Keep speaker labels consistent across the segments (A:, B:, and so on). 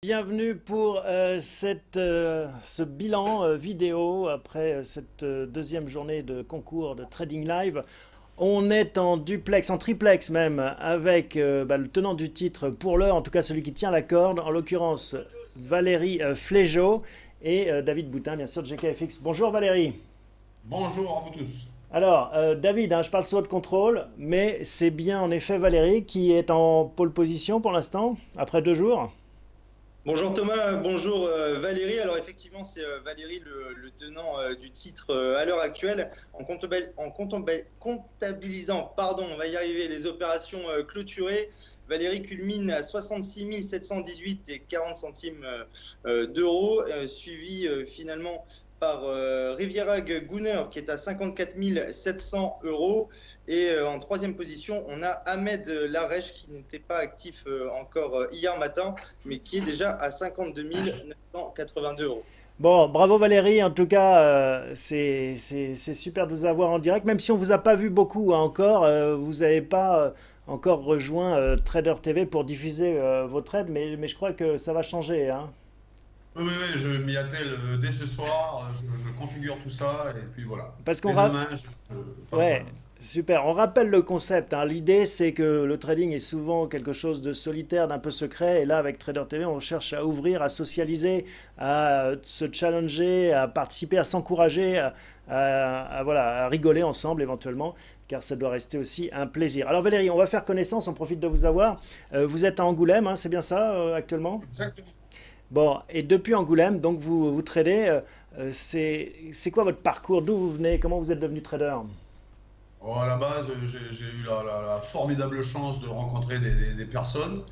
A: Bienvenue pour ce bilan vidéo après cette deuxième journée de concours de Trading Live. On est en duplex, en triplex même, avec le tenant du titre pour l'heure, en tout cas celui qui tient la corde, en l'occurrence Valérie Flégeau et David Boutin, bien sûr, de GKFX. Bonjour Valérie.
B: Bonjour à vous tous.
A: Alors, David, je parle sous votre contrôle, mais c'est bien en effet Valérie qui est en pole position pour l'instant, après 2 jours.
C: Bonjour Thomas, bonjour Valérie. Alors effectivement, c'est Valérie le tenant du titre à l'heure actuelle. Comptabilisant, pardon, on va y arriver, les opérations clôturées. Valérie culmine à 66 718 et 40 centimes d'euros, suivi finalement par Riviera Gunner qui est à 54 700 euros. Et en troisième position, on a Ahmed Larèche qui n'était pas actif encore hier matin, mais qui est déjà à 52 982 euros.
A: Bon, bravo Valérie, en tout cas, c'est super de vous avoir en direct, même si on vous a pas vu beaucoup hein, encore, vous n'avez pas encore rejoint Trader TV pour diffuser vos trades, mais je crois que ça va changer, hein.
B: Oui, oui, oui, je m'y attelle dès ce soir, je configure tout ça et puis voilà.
A: Parce qu'on
B: Dès
A: ra-
B: demain, pas de
A: Ouais,
B: problème.
A: super. On rappelle le concept, hein. L'idée, c'est que le trading est souvent quelque chose de solitaire, d'un peu secret. Et là, avec Trader TV, on cherche à ouvrir, à socialiser, à se challenger, à participer, à s'encourager, voilà, à rigoler ensemble éventuellement, car ça doit rester aussi un plaisir. Alors Valérie, on va faire connaissance, on profite de vous avoir. Vous êtes à Angoulême, hein, c'est bien ça actuellement?
B: Exactement.
A: Bon, et depuis Angoulême, donc vous tradez. C'est quoi votre parcours? D'où vous venez? Comment vous êtes devenu trader?
B: Oh, à la base, j'ai eu la formidable chance de rencontrer des personnes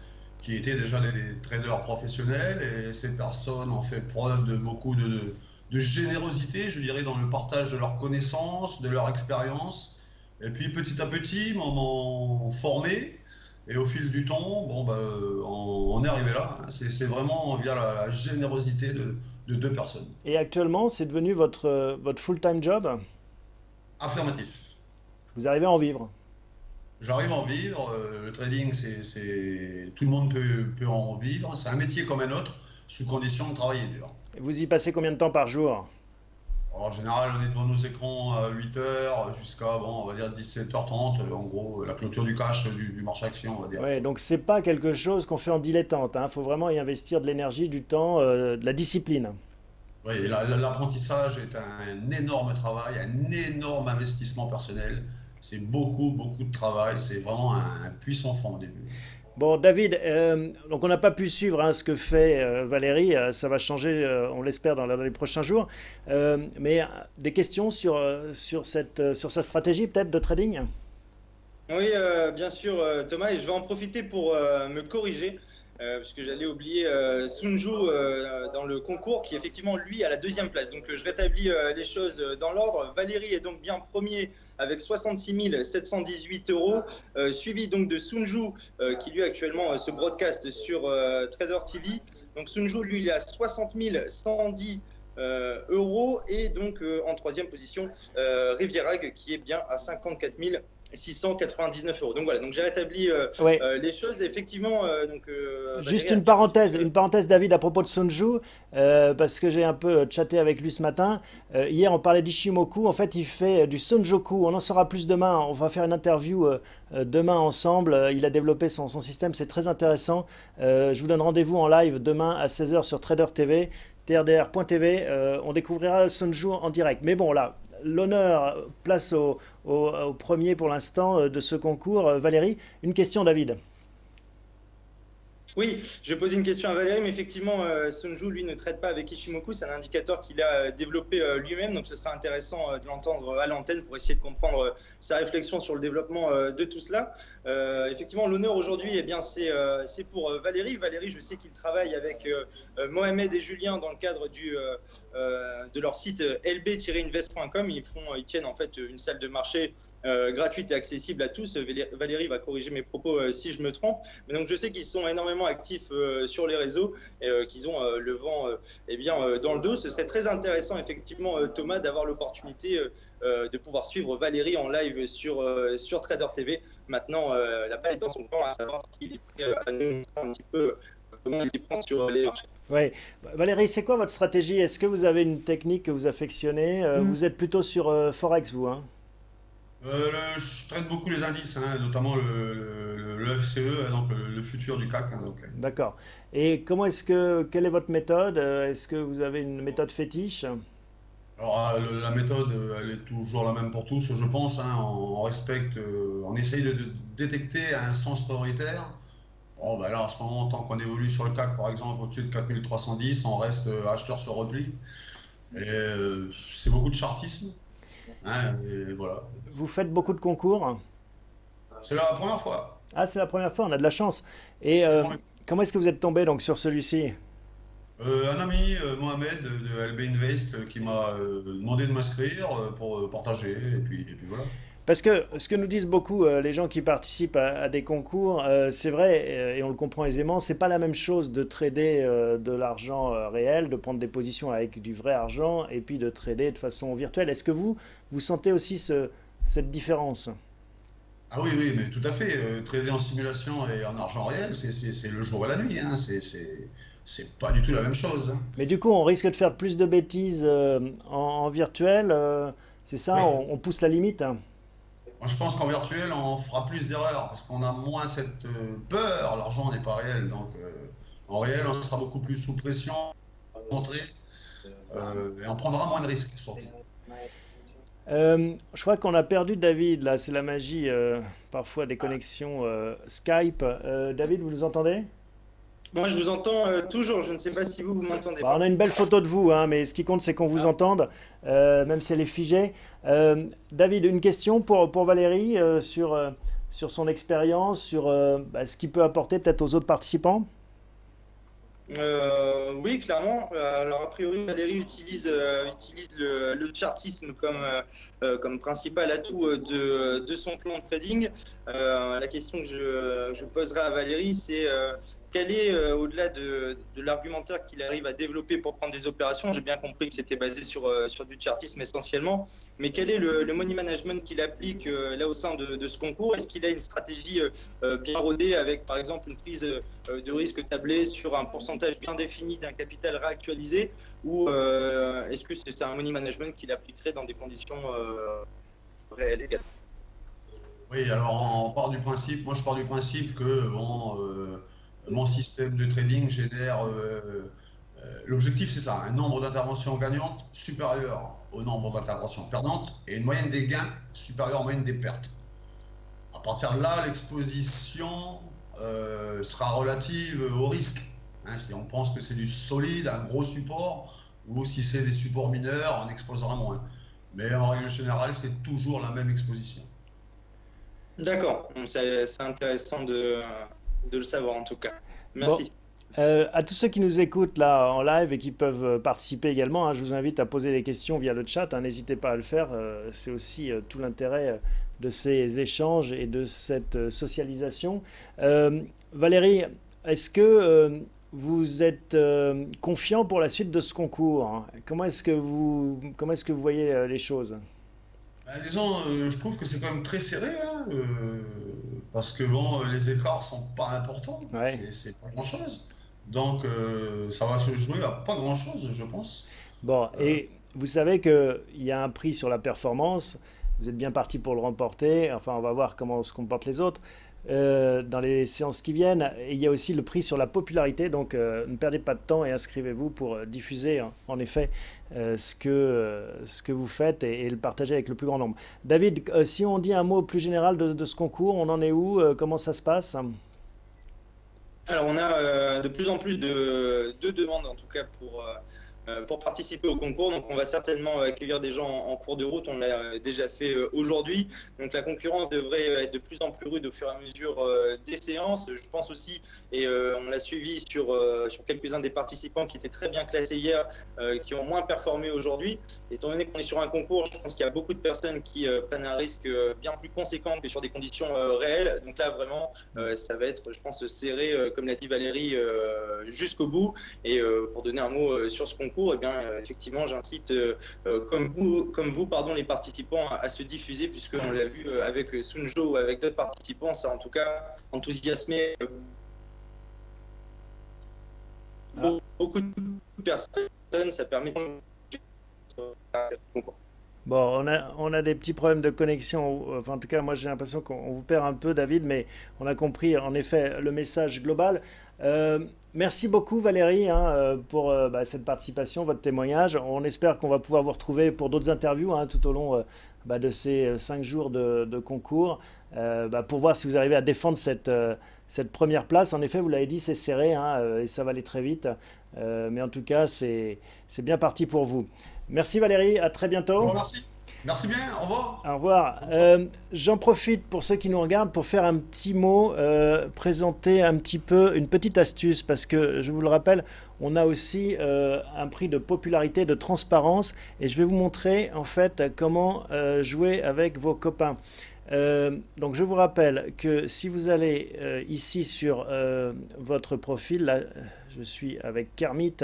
B: qui étaient déjà des traders professionnels et ces personnes ont fait preuve de beaucoup de générosité, je dirais, dans le partage de leurs connaissances, de leur expérience. Et puis petit à petit, m'ont formé. Et au fil du temps, bon, bah, on est arrivé là, hein. C'est vraiment via la générosité de deux personnes.
A: Et actuellement, c'est devenu votre full-time job.
B: Affirmatif.
A: Vous arrivez à en vivre.
B: J'arrive à en vivre. Le trading, tout le monde peut en vivre. C'est un métier comme un autre, sous condition de travailler dur.
A: Et vous y passez combien de temps par jour?
B: Alors, en général, on est devant nos écrans à 8 heures jusqu'à, bon, on va dire 17h30, en gros, la clôture du cash du marché action, on va dire.
A: Ouais, donc c'est pas quelque chose qu'on fait en dilettante, hein. Faut vraiment y investir de l'énergie, du temps, de la discipline.
B: Oui, et l'apprentissage est un énorme travail, un énorme investissement personnel. C'est beaucoup, beaucoup de travail. C'est vraiment un puissant frein au début.
A: Bon, David, donc on n'a pas pu suivre hein, ce que fait Valérie. Ça va changer, on l'espère, dans les prochains jours. Mais des questions sur sa stratégie peut-être de trading?
C: Oui, bien sûr Thomas, et je vais en profiter pour me corriger. Parce que j'allais oublier Sunju dans le concours, qui effectivement lui à la deuxième place. Donc je rétablis les choses dans l'ordre. Valérie est donc bien premier avec 66 718 euros, suivi donc de Sunju qui lui actuellement se broadcast sur Trader TV. Donc Sunju lui il est à 60 110 euros et donc en troisième position Rivierag qui est bien à 54 699 euros. Donc voilà, donc j'ai rétabli
A: Ouais.
C: les choses. Effectivement,
A: Juste
C: Valérie a bien reçu.
A: une parenthèse David à propos de Sonju, parce que j'ai un peu chatté avec lui ce matin. Hier on parlait d'Ishimoku, en fait il fait du Sonjoku, on en saura plus demain, on va faire une interview demain ensemble. Il a développé son système, c'est très intéressant. Je vous donne rendez-vous en live demain à 16 heures sur Trader TV, trdr.tv, on découvrira Sonju en direct. Mais bon là, l'honneur place au premier pour l'instant de ce concours. Valérie, une question David.
C: Oui, je vais poser une question à Valérie, mais effectivement, Sunju, lui, ne traite pas avec Ishimoku. C'est un indicateur qu'il a développé lui-même, donc ce sera intéressant de l'entendre à l'antenne pour essayer de comprendre sa réflexion sur le développement de tout cela. Effectivement, l'honneur aujourd'hui, eh bien, c'est pour Valérie. Valérie, je sais qu'il travaille avec Mohamed et Julien dans le cadre de leur site lb-invest.com. Ils tiennent en fait une salle de marché gratuite et accessible à tous. Valérie va corriger mes propos si je me trompe. Mais donc, je sais qu'ils sont énormément actifs sur les réseaux et qu'ils ont le vent eh bien, dans le dos. Ce serait très intéressant, effectivement, Thomas, d'avoir l'opportunité de pouvoir suivre Valérie en live sur Trader TV. Maintenant, la balle est dans son camp, à savoir s'il est prêt à nous montrer un petit peu comment ils s'y prennent sur les marchés.
A: Ouais. Valérie, c'est quoi votre stratégie? Est-ce que vous avez une technique que vous affectionnez? Vous êtes plutôt sur Forex, vous, hein?
B: Je traite beaucoup les indices, hein, notamment le FCE, donc le futur du CAC, hein, donc.
A: D'accord. Et quelle est votre méthode? Est-ce que vous avez une méthode fétiche?
B: Alors, la méthode, elle est toujours la même pour tous, je pense, hein. On respecte, on essaye de détecter un sens prioritaire. Bon, bah là, en ce moment, tant qu'on évolue sur le CAC, par exemple, au-dessus de 4310, on reste acheteur sur repli. Et c'est beaucoup de chartisme, hein, et voilà.
A: Vous faites beaucoup de concours?
B: C'est la première fois.
A: Ah, c'est la première fois, on a de la chance. Et comment est-ce que vous êtes tombé donc sur celui-ci?
B: Un ami, Mohamed de LB Invest, qui m'a demandé de m'inscrire pour partager, et puis voilà.
A: Parce que ce que nous disent beaucoup les gens qui participent à des concours, c'est vrai, et on le comprend aisément, c'est pas la même chose de trader de l'argent réel, de prendre des positions avec du vrai argent, et puis de trader de façon virtuelle. Est-ce que vous sentez aussi cette différence?
B: Ah oui, oui, mais tout à fait. Trader en simulation et en argent réel, c'est le jour et la nuit, hein. C'est pas du tout la même chose, hein.
A: Mais du coup, on risque de faire plus de bêtises en virtuel, c'est ça,
B: Oui.
A: on pousse la limite, hein.
B: Moi, je pense qu'en virtuel, on fera plus d'erreurs parce qu'on a moins cette peur. L'argent n'est pas réel, donc en réel, on sera beaucoup plus sous pression, concentré, et on prendra moins de risques, surtout.
A: Je crois qu'on a perdu David, là, c'est la magie parfois des connexions Skype. David, vous nous entendez?
C: Moi, je vous entends toujours. Je ne sais pas si vous m'entendez
A: Bah, on
C: pas.
A: a une belle photo de vous, hein, mais ce qui compte, c'est qu'on vous entende, même si elle est figée. David, une question pour Valérie sur son expérience, sur bah, ce qu'il peut apporter peut-être aux autres participants.
C: Oui, clairement. Alors, a priori, Valérie utilise le chartisme comme principal atout de son plan de trading. La question que je poserai à Valérie, c'est quel est, au-delà de l'argumentaire qu'il arrive à développer pour prendre des opérations, j'ai bien compris que c'était basé sur du chartisme essentiellement, mais quel est le money management qu'il applique là au sein de ce concours? Est-ce qu'il a une stratégie bien rodée avec, par exemple, une prise de risque tablée sur un pourcentage bien défini d'un capital réactualisé, ou est-ce que c'est un money management qu'il appliquerait dans des conditions réelles également?
B: Oui, alors moi je pars du principe que bon, mon système de trading génère, l'objectif c'est ça, un nombre d'interventions gagnantes supérieur au nombre d'interventions perdantes et une moyenne des gains supérieure à la moyenne des pertes. À partir de là, l'exposition sera relative au risque, hein. Si on pense que c'est du solide, un gros support, ou si c'est des supports mineurs, on exposera moins. Mais en règle générale, c'est toujours la même exposition.
C: D'accord, donc c'est intéressant de le savoir en tout cas.
A: Bon,
C: Merci.
A: à tous ceux qui nous écoutent là en live et qui peuvent participer également, hein, je vous invite à poser des questions via le chat, hein, n'hésitez pas à le faire, c'est aussi tout l'intérêt de ces échanges et de cette socialisation. Valérie, est-ce que vous êtes confiant pour la suite de ce concours, hein? Comment est-ce que vous voyez les choses?
B: Ben, disons, je trouve que c'est quand même très serré, hein, parce que bon, les écarts sont pas importants,
A: Ouais.
B: c'est pas grand-chose. Donc, ça va se jouer à pas grand-chose, je pense.
A: Bon,
B: Euh,
A: et vous savez qu'il y a un prix sur la performance. Vous êtes bien parti pour le remporter. Enfin, on va voir comment se comportent les autres dans les séances qui viennent. Et il y a aussi le prix sur la popularité. Donc, ne perdez pas de temps et inscrivez-vous pour diffuser, hein, en effet, ce que vous faites et le partager avec le plus grand nombre. David, si on dit un mot plus général de ce concours, on en est où? Comment ça se passe?
C: Alors, on a de plus en plus de demandes, en tout cas, pour participer au concours. Donc, on va certainement accueillir des gens en cours de route. On l'a déjà fait aujourd'hui. Donc, la concurrence devrait être de plus en plus rude au fur et à mesure des séances. Je pense aussi, et on l'a suivi sur quelques-uns des participants qui étaient très bien classés hier, qui ont moins performé aujourd'hui. Étant donné qu'on est sur un concours, je pense qu'il y a beaucoup de personnes qui prennent un risque bien plus conséquent que sur des conditions réelles. Donc là, vraiment, ça va être, je pense, serré, comme l'a dit Valérie, jusqu'au bout. Et pour donner un mot sur ce concours, eh bien, effectivement, j'incite, comme vous, pardon, les participants à se diffuser, puisqu'on l'a vu avec Sunjo ou avec d'autres participants, ça a en tout cas enthousiasmé beaucoup de personnes, ça permet de
A: Bon, on a des petits problèmes de connexion. Enfin, en tout cas, moi j'ai l'impression qu'on vous perd un peu, David, mais on a compris en effet le message global. Merci beaucoup, Valérie, hein, pour cette participation, votre témoignage. On espère qu'on va pouvoir vous retrouver pour d'autres interviews hein, tout au long de ces 5 jours de concours pour voir si vous arrivez à défendre cette première place. En effet, vous l'avez dit, c'est serré hein, et ça va aller très vite. Mais en tout cas, c'est bien parti pour vous. Merci Valérie, à très
B: Je vous
A: bientôt.
B: remercie. Merci bien, au revoir.
A: Au revoir. J'en profite pour ceux qui nous regardent pour faire un petit mot, présenter un petit peu une petite astuce parce que je vous le rappelle, on a aussi un prix de popularité, de transparence et je vais vous montrer en fait comment jouer avec vos copains. Donc je vous rappelle que si vous allez ici sur votre profil, là je suis avec Kermit,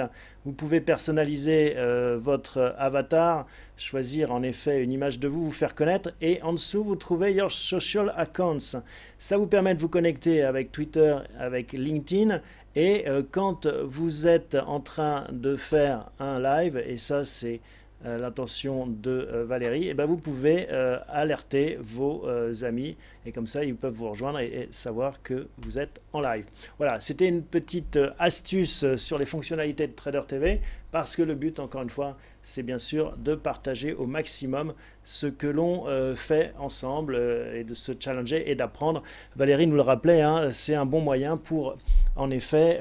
A: vous pouvez personnaliser votre avatar, choisir en effet une image de vous, vous faire connaître et en dessous vous trouvez Your Social Accounts. Ça vous permet de vous connecter avec Twitter, avec LinkedIn et quand vous êtes en train de faire un live, et ça c'est l'intention de Valérie, et ben vous pouvez alerter vos amis et comme ça ils peuvent vous rejoindre et savoir que vous êtes en live. Voilà, c'était une petite astuce sur les fonctionnalités de Trader TV parce que le but encore une fois c'est bien sûr de partager au maximum ce que l'on fait ensemble et de se challenger et d'apprendre. Valérie nous le rappelait, hein, c'est un bon moyen pour en effet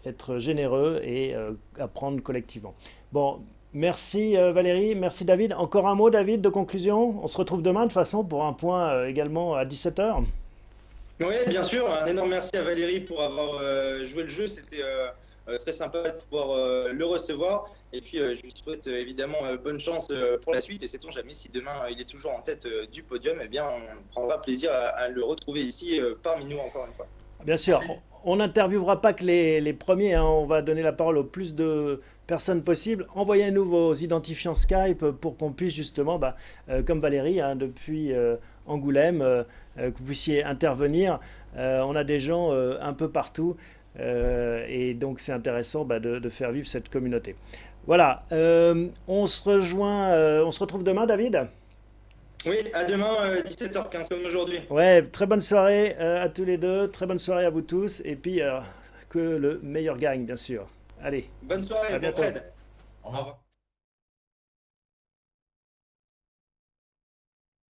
A: être généreux et apprendre collectivement. Bon, merci Valérie, merci David. Encore un mot David de conclusion. On se retrouve demain de toute façon pour un point également à 17h.
C: Oui, bien sûr. Un énorme merci à Valérie pour avoir joué le jeu. C'était très sympa de pouvoir le recevoir. Et puis, je lui souhaite évidemment bonne chance pour la suite. Et sait-on jamais si demain il est toujours en tête du podium, eh bien, on prendra plaisir à le retrouver ici parmi nous encore une fois.
A: Bien sûr,
B: Merci.
A: on n'interviewera pas que les premiers, hein. On va donner la parole au plus de personnes possible. Envoyez-nous vos identifiants Skype pour qu'on puisse justement, comme Valérie, hein, depuis Angoulême, que vous puissiez intervenir. On a des gens un peu partout et donc c'est intéressant de faire vivre cette communauté. Voilà, on se retrouve demain, David?
C: Oui, à demain, 17h15 comme aujourd'hui.
A: Ouais, très bonne soirée à tous les deux, très bonne soirée à vous tous, et puis que le meilleur gagne, bien sûr. Allez,
C: Bonne soirée,
A: à
C: bon
A: bientôt.
C: trade.
B: Au revoir.